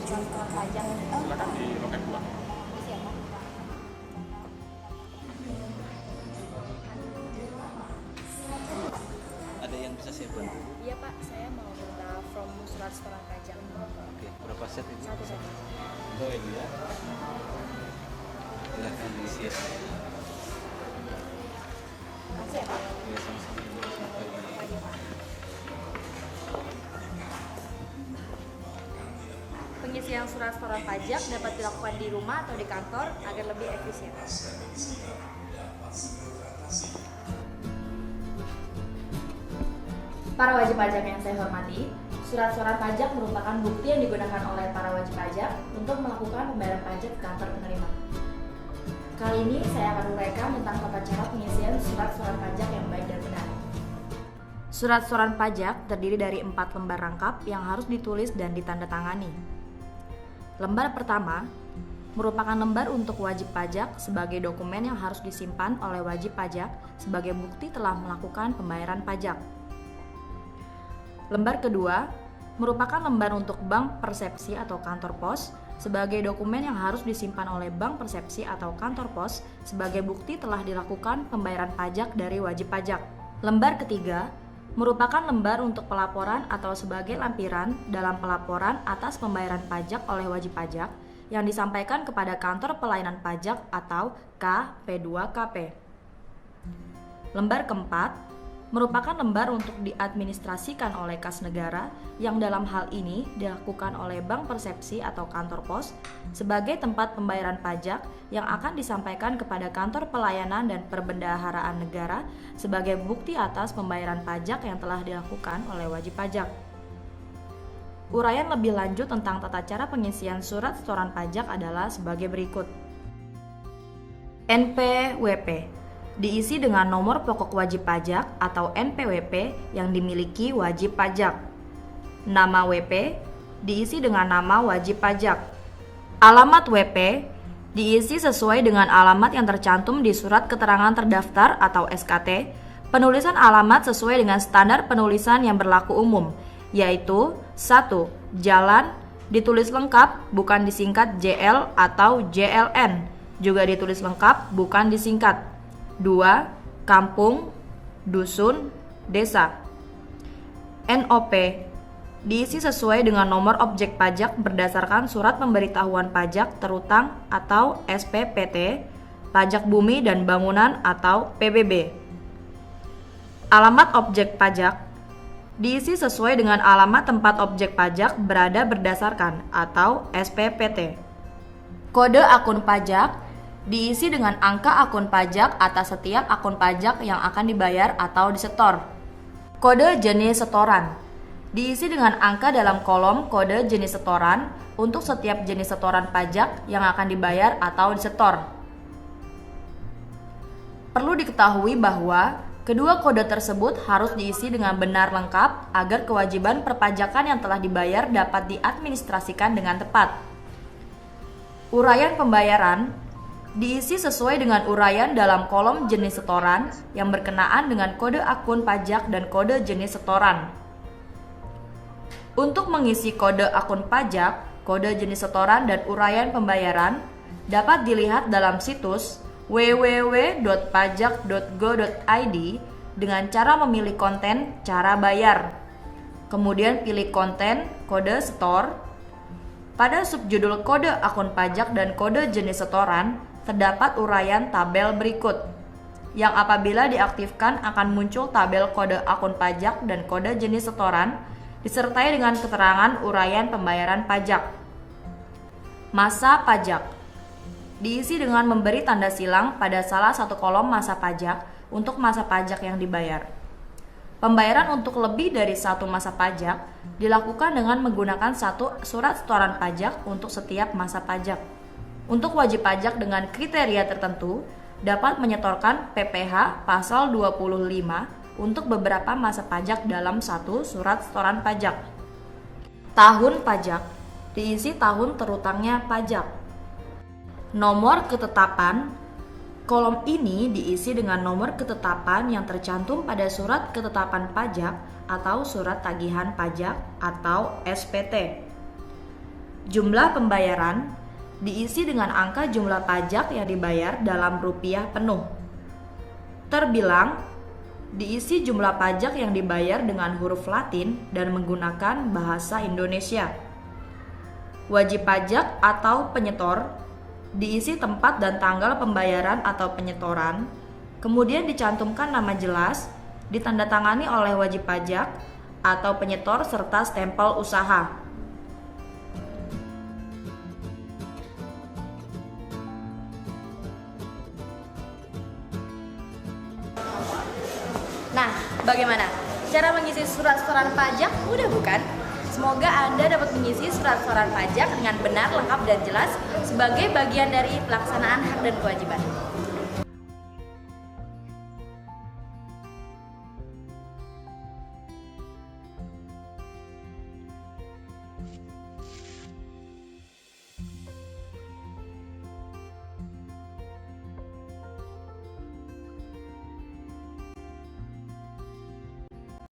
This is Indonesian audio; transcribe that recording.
surat pajak. Silakan di loket 2. Siapa? Ada yang bisa saya bantu? Iya Pak, saya mau minta from surat setoran pajak. Oke, berapa set itu? Satu saja. Oh ini ya. Silahkan diisi ya. Makasih ya Pak. Ya, sama-sama. Selamat pagi. Pagi Pak. Pengisian surat setoran pajak dapat dilakukan di rumah atau di kantor agar lebih efisien. Para wajib pajak yang saya hormati, surat setoran pajak merupakan bukti yang digunakan oleh para wajib pajak untuk melakukan pembayaran pajak ke kantor penerima. Kali ini saya akan uraikan tentang tata cara pengisian surat setoran pajak yang baik dan benar. Surat setoran pajak terdiri dari 4 lembar rangkap yang harus ditulis dan ditandatangani. Lembar pertama merupakan lembar untuk wajib pajak sebagai dokumen yang harus disimpan oleh wajib pajak sebagai bukti telah melakukan pembayaran pajak. Lembar kedua merupakan lembar untuk bank persepsi atau kantor pos sebagai dokumen yang harus disimpan oleh bank persepsi atau kantor pos sebagai bukti telah dilakukan pembayaran pajak dari wajib pajak. Lembar ketiga merupakan lembar untuk pelaporan atau sebagai lampiran dalam pelaporan atas pembayaran pajak oleh wajib pajak yang disampaikan kepada kantor pelayanan pajak atau KP2KP. Lembar keempat merupakan lembar untuk diadministrasikan oleh kas negara yang dalam hal ini dilakukan oleh bank persepsi atau kantor pos sebagai tempat pembayaran pajak yang akan disampaikan kepada kantor pelayanan dan perbendaharaan negara sebagai bukti atas pembayaran pajak yang telah dilakukan oleh wajib pajak. Uraian lebih lanjut tentang tata cara pengisian surat setoran pajak adalah sebagai berikut. NPWP diisi dengan nomor pokok wajib pajak atau NPWP yang dimiliki wajib pajak. Nama WP diisi dengan nama wajib pajak. Alamat WP diisi sesuai dengan alamat yang tercantum di surat keterangan terdaftar atau SKT. Penulisan alamat sesuai dengan standar penulisan yang berlaku umum, yaitu 1. Jalan ditulis lengkap bukan disingkat JL atau JLN, juga ditulis lengkap bukan disingkat. 2. Kampung, dusun, desa. NOP diisi sesuai dengan nomor objek pajak berdasarkan surat pemberitahuan pajak terutang atau SPPT, pajak bumi dan bangunan atau PBB. Alamat objek pajak diisi sesuai dengan alamat tempat objek pajak berada berdasarkan atau SPPT. Kode akun pajak diisi dengan angka akun pajak atas setiap akun pajak yang akan dibayar atau disetor. Kode jenis setoran diisi dengan angka dalam kolom kode jenis setoran untuk setiap jenis setoran pajak yang akan dibayar atau disetor. Perlu diketahui bahwa kedua kode tersebut harus diisi dengan benar lengkap agar kewajiban perpajakan yang telah dibayar dapat diadministrasikan dengan tepat. Uraian pembayaran diisi sesuai dengan uraian dalam kolom jenis setoran yang berkenaan dengan kode akun pajak dan kode jenis setoran. Untuk mengisi kode akun pajak, kode jenis setoran dan uraian pembayaran dapat dilihat dalam situs www.pajak.go.id dengan cara memilih konten cara bayar. Kemudian pilih konten kode setor. Pada subjudul kode akun pajak dan kode jenis setoran terdapat uraian tabel berikut, yang apabila diaktifkan akan muncul tabel kode akun pajak dan kode jenis setoran, disertai dengan keterangan uraian pembayaran pajak. Masa pajak diisi dengan memberi tanda silang pada salah satu kolom masa pajak untuk masa pajak yang dibayar. Pembayaran untuk lebih dari satu masa pajak dilakukan dengan menggunakan satu surat setoran pajak untuk setiap masa pajak. Untuk wajib pajak dengan kriteria tertentu dapat menyetorkan PPh pasal 25 untuk beberapa masa pajak dalam satu surat setoran pajak. Tahun pajak diisi tahun terutangnya pajak. Nomor ketetapan, kolom ini diisi dengan nomor ketetapan yang tercantum pada surat ketetapan pajak atau surat tagihan pajak atau SPT. Jumlah pembayaran diisi dengan angka jumlah pajak yang dibayar dalam rupiah penuh. Terbilang diisi jumlah pajak yang dibayar dengan huruf Latin dan menggunakan bahasa Indonesia. Wajib pajak atau penyetor diisi tempat dan tanggal pembayaran atau penyetoran, kemudian dicantumkan nama jelas, ditandatangani oleh wajib pajak atau penyetor serta stempel usaha. Nah, bagaimana? Cara mengisi surat setoran pajak mudah bukan? Semoga Anda dapat mengisi surat setoran pajak dengan benar, lengkap, dan jelas sebagai bagian dari pelaksanaan hak dan kewajiban.